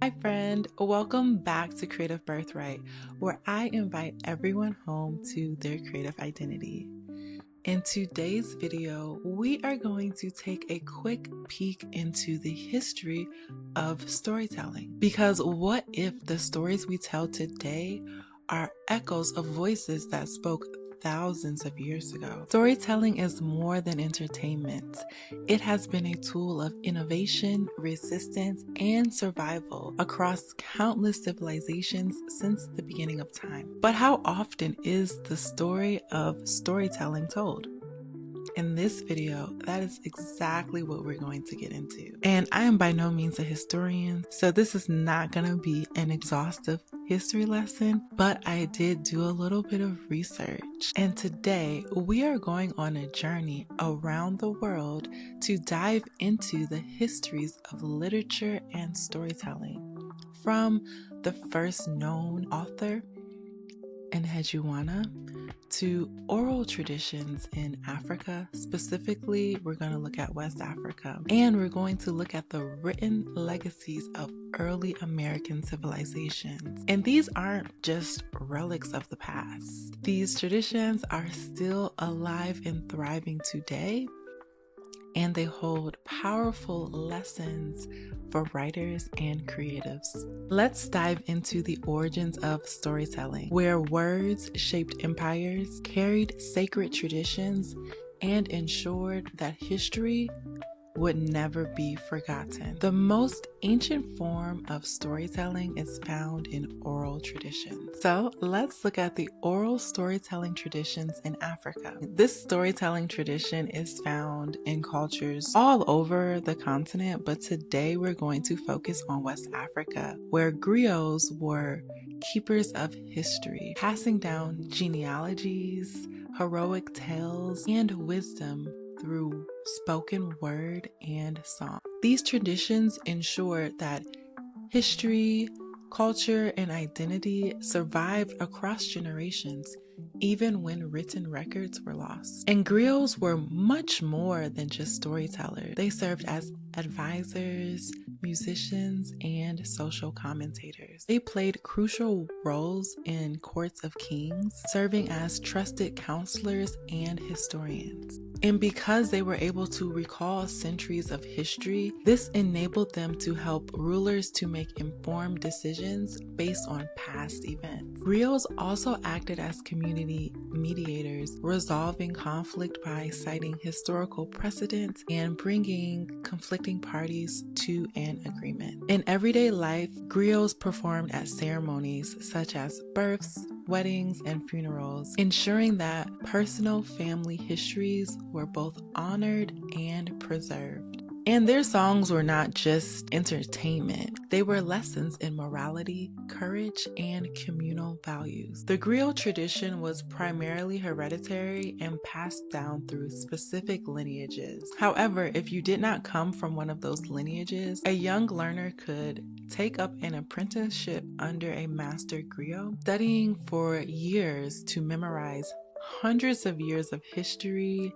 Hi friend, welcome back to Creative Birthright, where I invite everyone home to their creative identity. In today's video, we are going to take a quick peek into the history of storytelling. Because what if the stories we tell today are echoes of voices that spoke thousands of years ago? Storytelling is more than entertainment. It has been a tool of innovation, resistance, and survival across countless civilizations since the beginning of time. But how often is the story of storytelling told? In this video, that is exactly what we're going to get into. And I am by no means a historian, so this is not going to be an exhaustive history lesson, but I did do a little bit of research. And today, we are going on a journey around the world to dive into the histories of literature and storytelling. From the first known author, Enheduanna, to oral traditions in Africa. Specifically, we're going to look at West Africa, and we're going to look at the written legacies of early American civilizations. And these aren't just relics of the past. These traditions are still alive and thriving today, and they hold powerful lessons for writers and creatives. Let's dive into the origins of storytelling, where words shaped empires, carried sacred traditions, and ensured that history would never be forgotten. The most ancient form of storytelling is found in oral traditions. So let's look at the oral storytelling traditions in Africa. This storytelling tradition is found in cultures all over the continent, but today we're going to focus on West Africa, where griots were keepers of history, passing down genealogies, heroic tales, and wisdom through spoken word and song. These traditions ensured that history, culture, and identity survived across generations, even when written records were lost. And griots were much more than just storytellers. They served as advisors, musicians, and social commentators. They played crucial roles in courts of kings, serving as trusted counselors and historians. And because they were able to recall centuries of history, this enabled them to help rulers to make informed decisions based on past events. Griots also acted as community mediators, resolving conflict by citing historical precedents and bringing conflicting parties to an agreement. In everyday life, griots performed at ceremonies such as births, weddings, and funerals, ensuring that personal family histories were both honored and preserved. And their songs were not just entertainment, they were lessons in morality, courage, and communal values. The griot tradition was primarily hereditary and passed down through specific lineages. However, if you did not come from one of those lineages, a young learner could take up an apprenticeship under a master griot, studying for years to memorize hundreds of years of history,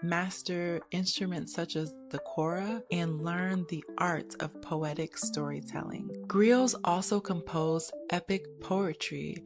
master instruments such as the kora, and learn the art of poetic storytelling. Griots also composed epic poetry,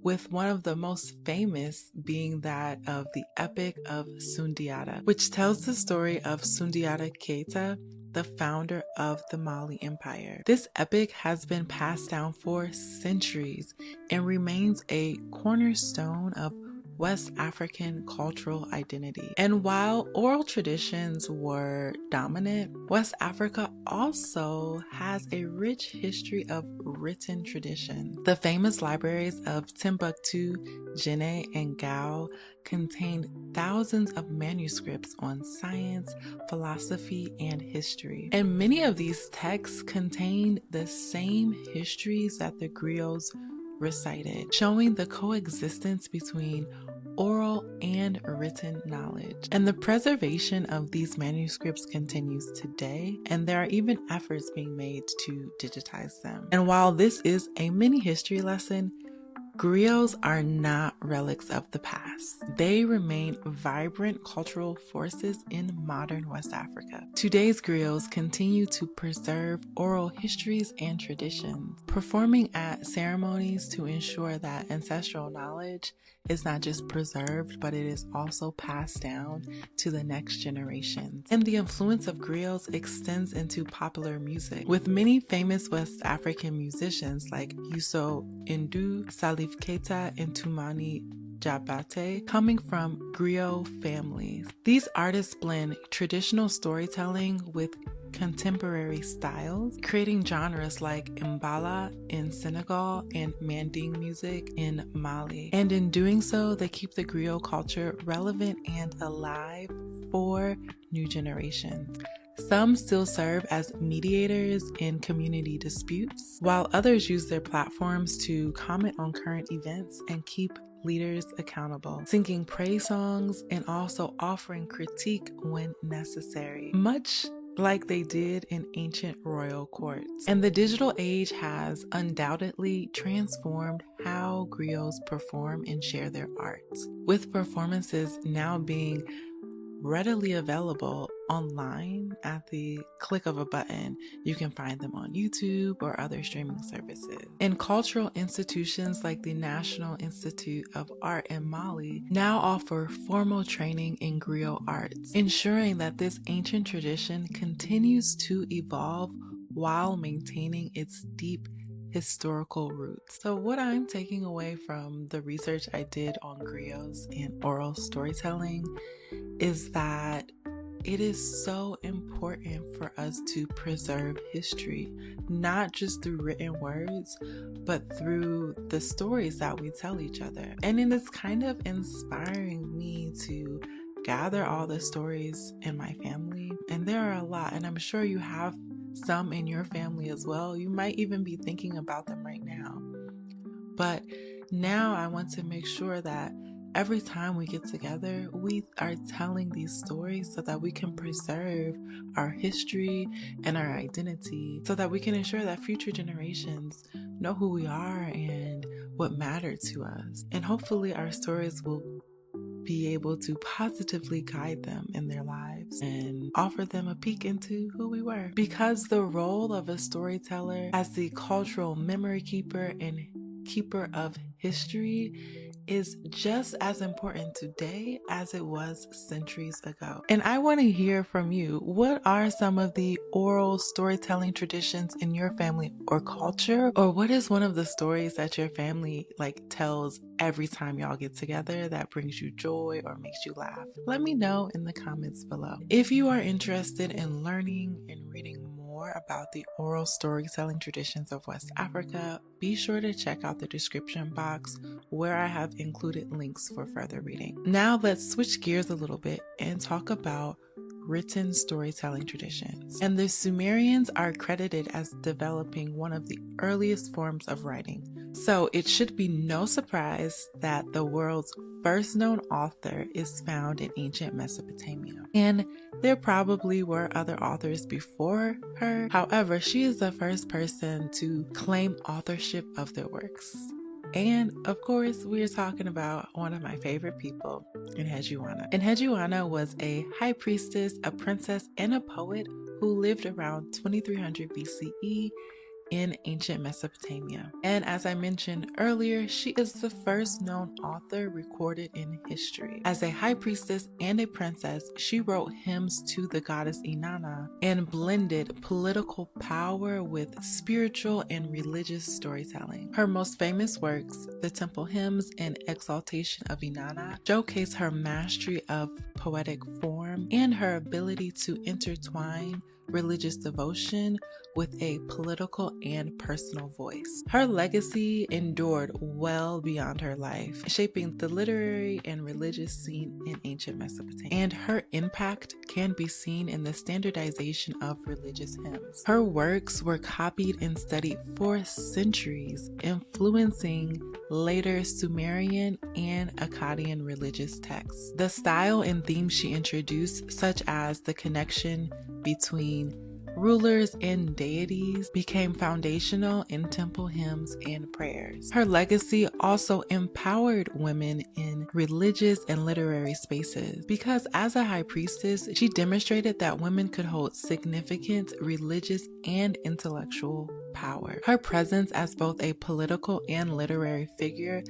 with one of the most famous being that of the Epic of Sundiata, which tells the story of Sundiata Keita, the founder of the Mali Empire. This epic has been passed down for centuries and remains a cornerstone of West African cultural identity. And while oral traditions were dominant, West Africa also has a rich history of written tradition. The famous libraries of Timbuktu, Djenné, and Gao contained thousands of manuscripts on science, philosophy, and history. And many of these texts contained the same histories that the griots recited, showing the coexistence between oral and written knowledge. And the preservation of these manuscripts continues today, and there are even efforts being made to digitize them. And while this is a mini history lesson, Griots are not relics of the past. They remain vibrant cultural forces in modern West Africa. Today's griots continue to preserve oral histories and traditions, performing at ceremonies to ensure that ancestral knowledge is not just preserved, but it is also passed down to the next generations. And the influence of griots extends into popular music, with many famous West African musicians like Youssou N'Dour, Salif Keita, and Toumani Diabaté coming from griot families. These artists blend traditional storytelling with contemporary styles, creating genres like Mbala in Senegal and Manding music in Mali. And in doing so, they keep the griot culture relevant and alive for new generations. Some still serve as mediators in community disputes, while others use their platforms to comment on current events and keep leaders accountable, singing praise songs and also offering critique when necessary, much like they did in ancient royal courts. And the digital age has undoubtedly transformed how griots perform and share their art, with performances now being readily available online at the click of a button. You can find them on YouTube or other streaming services. And cultural institutions like the National Institute of Art in Mali now offer formal training in griot arts, ensuring that this ancient tradition continues to evolve while maintaining its deep historical roots. So what I'm taking away from the research I did on griots and oral storytelling is that it is so important for us to preserve history, not just through written words, but through the stories that we tell each other. And it is kind of inspiring me to gather all the stories in my family. And there are a lot, and I'm sure you have some in your family as well. You might even be thinking about them right now. But now I want to make sure that every time we get together, we are telling these stories so that we can preserve our history and our identity, so that we can ensure that future generations know who we are and what mattered to us. And hopefully our stories will be able to positively guide them in their lives and offer them a peek into who we were. Because the role of a storyteller as the cultural memory keeper and keeper of history is just as important today as it was centuries ago. And I want to hear from you. What are some of the oral storytelling traditions in your family or culture? Or what is one of the stories that your family tells every time y'all get together that brings you joy or makes you laugh? Let me know in the comments below. If you are interested in learning and reading more about the oral storytelling traditions of West Africa, be sure to check out the description box where I have included links for further reading. Now let's switch gears a little bit and talk about written storytelling traditions. And the Sumerians are credited as developing one of the earliest forms of writing. So it should be no surprise that the world's first known author is found in ancient Mesopotamia. And there probably were other authors before her. However, she is the first person to claim authorship of their works. And of course, we're talking about one of my favorite people, Enheduanna. Enheduanna was a high priestess, a princess, and a poet who lived around 2300 BCE in ancient Mesopotamia. And as I mentioned earlier, she is the first known author recorded in history. As a high priestess and a princess, she wrote hymns to the goddess Inanna and blended political power with spiritual and religious storytelling. Her most famous works, the temple hymns and exaltation of Inanna, showcase her mastery of poetic form and her ability to intertwine religious devotion with a political and personal voice. Her legacy endured well beyond her life, shaping the literary and religious scene in ancient Mesopotamia. And her impact can be seen in the standardization of religious hymns. Her works were copied and studied for centuries, influencing later Sumerian and Akkadian religious texts. The style and themes she introduced, such as the connection between rulers, and deities became foundational in temple hymns and prayers. Her legacy also empowered women in religious and literary spaces because as a high priestess, she demonstrated that women could hold significant religious and intellectual power. Her presence as both a political and literary figure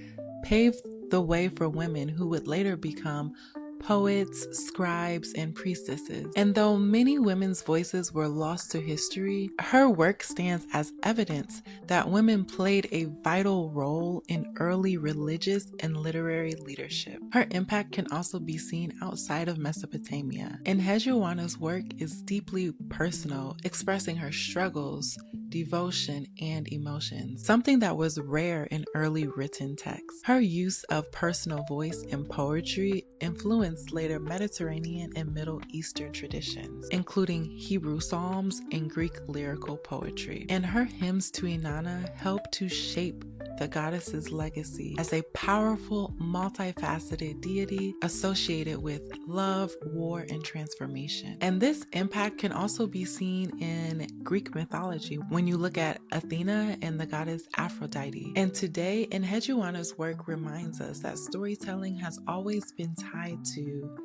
paved the way for women who would later become poets, scribes, and priestesses. And though many women's voices were lost to history, her work stands as evidence that women played a vital role in early religious and literary leadership. Her impact can also be seen outside of Mesopotamia. Enheduanna's work is deeply personal, expressing her struggles, devotion, and emotions, something that was rare in early written texts. Her use of personal voice in poetry influenced later Mediterranean and Middle Eastern traditions, including Hebrew psalms and Greek lyrical poetry. And her hymns to Inanna helped to shape the goddess's legacy as a powerful, multifaceted deity associated with love, war, and transformation. And this impact can also be seen in Greek mythology when you look at Athena and the goddess Aphrodite. And today, Enheduanna's work reminds us that storytelling has always been tied to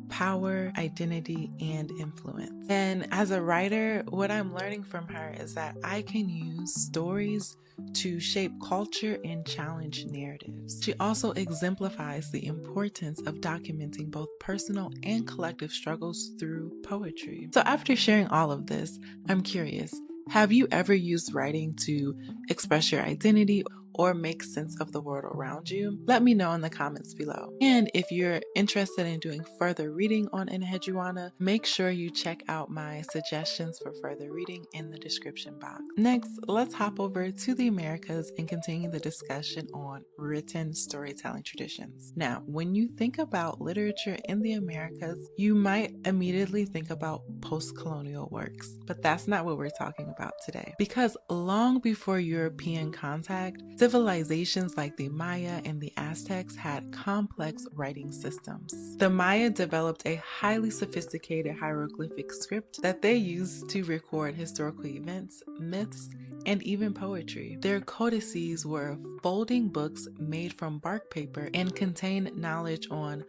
power, identity, and influence. And as a writer, what I'm learning from her is that I can use stories to shape culture and challenge narratives. She also exemplifies the importance of documenting both personal and collective struggles through poetry. So after sharing all of this, I'm curious, have you ever used writing to express your identity or make sense of the world around you? Let me know in the comments below. And if you're interested in doing further reading on Enheduanna, make sure you check out my suggestions for further reading in the description box. Next, let's hop over to the Americas and continue the discussion on written storytelling traditions. Now, when you think about literature in the Americas, you might immediately think about post-colonial works, but that's not what we're talking about today. Because long before European contact, civilizations like the Maya and the Aztecs had complex writing systems. The Maya developed a highly sophisticated hieroglyphic script that they used to record historical events, myths, and even poetry. Their codices were folding books made from bark paper and contained knowledge on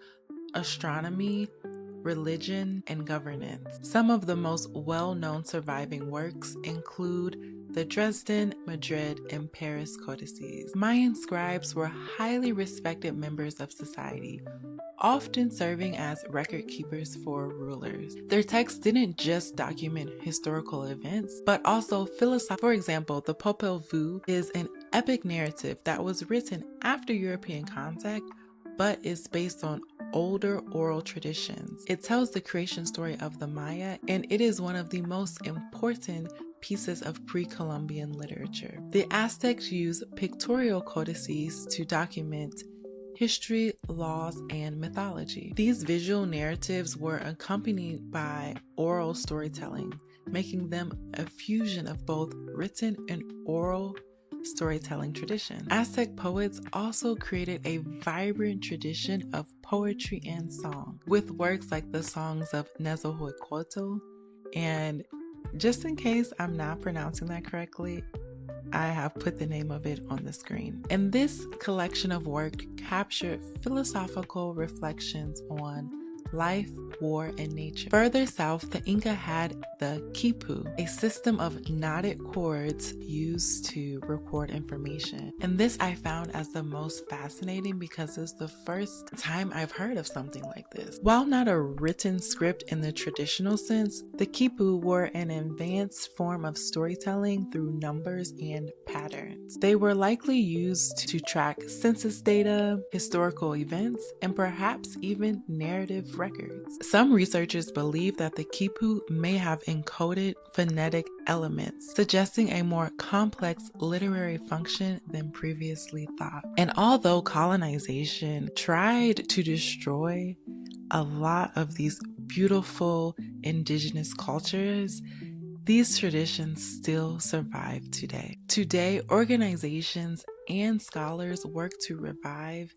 astronomy, religion, and governance. Some of the most well-known surviving works include the Dresden, Madrid, and Paris Codices. Mayan scribes were highly respected members of society, often serving as record keepers for rulers. Their texts didn't just document historical events, but also philosophy. For example, the Popol Vuh is an epic narrative that was written after European contact, but is based on older oral traditions. It tells the creation story of the Maya, and it is one of the most important pieces of pre-Columbian literature. The Aztecs used pictorial codices to document history, laws, and mythology. These visual narratives were accompanied by oral storytelling, making them a fusion of both written and oral storytelling tradition. Aztec poets also created a vibrant tradition of poetry and song, with works like the songs of Nezahualcóyotl, and just in case I'm not pronouncing that correctly, I have put the name of it on the screen. And this collection of work captured philosophical reflections on life, war, and nature. Further south, the Inca had the quipu, a system of knotted cords used to record information. And this I found as the most fascinating because it's the first time I've heard of something like this. While not a written script in the traditional sense, the quipu were an advanced form of storytelling through numbers and patterns. They were likely used to track census data, historical events, and perhaps even narrative records. Some researchers believe that the quipu may have encoded phonetic elements, suggesting a more complex literary function than previously thought. And although colonization tried to destroy a lot of these beautiful indigenous cultures, these traditions still survive today. Today, organizations and scholars work to revive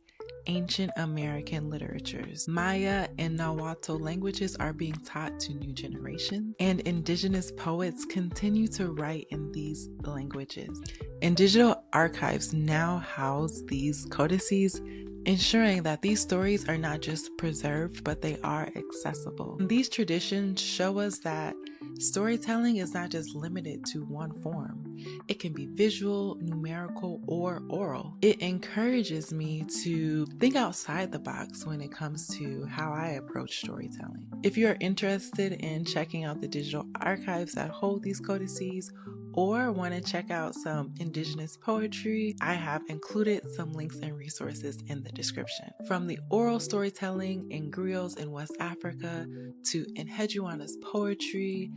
ancient American literatures. Maya and Nahuatl languages are being taught to new generations, and Indigenous poets continue to write in these languages. And digital archives now house these codices, ensuring that these stories are not just preserved, but they are accessible. And these traditions show us that storytelling is not just limited to one form. It can be visual, numerical, or oral. It encourages me to think outside the box when it comes to how I approach storytelling. If you're interested in checking out the digital archives that hold these codices, or want to check out some Indigenous poetry, I have included some links and resources in the description. From the oral storytelling in Griots in West Africa to Enheduanna's poetry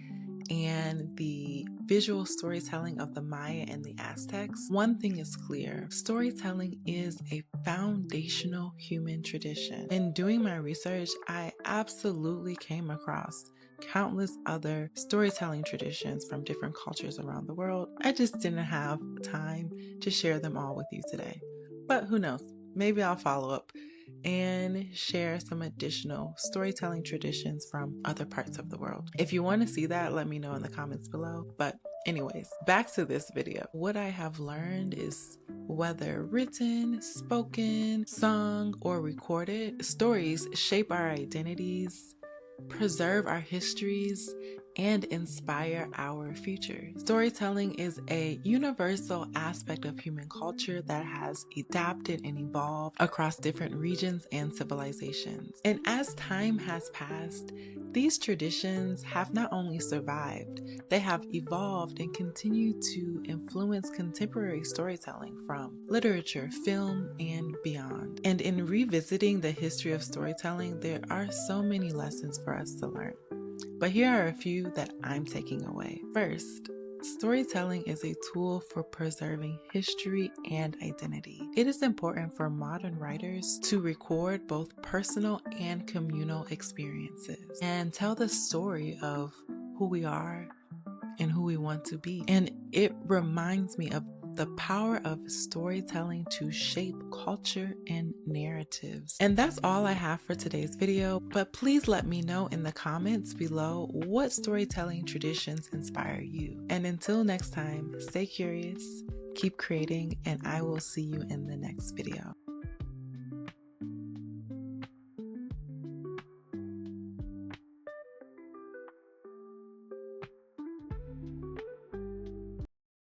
and the visual storytelling of the Maya and the Aztecs, one thing is clear: storytelling is a foundational human tradition. In doing my research, I absolutely came across countless other storytelling traditions from different cultures around the world. I just didn't have time to share them all with you today. But who knows? Maybe I'll follow up and share some additional storytelling traditions from other parts of the world. If you want to see that, let me know in the comments below. But anyways, back to this video. What I have learned is whether written, spoken, sung, or recorded, stories shape our identities, preserve our histories, and inspire our future. Storytelling is a universal aspect of human culture that has adapted and evolved across different regions and civilizations. And as time has passed, these traditions have not only survived, they have evolved and continue to influence contemporary storytelling from literature, film, and beyond. And in revisiting the history of storytelling, there are so many lessons for us to learn. But here are a few that I'm taking away. First, storytelling is a tool for preserving history and identity. It is important for modern writers to record both personal and communal experiences and tell the story of who we are and who we want to be. And it reminds me of the power of storytelling to shape culture and narratives. And that's all I have for today's video, but please let me know in the comments below what storytelling traditions inspire you. And until next time, stay curious, keep creating, and I will see you in the next video.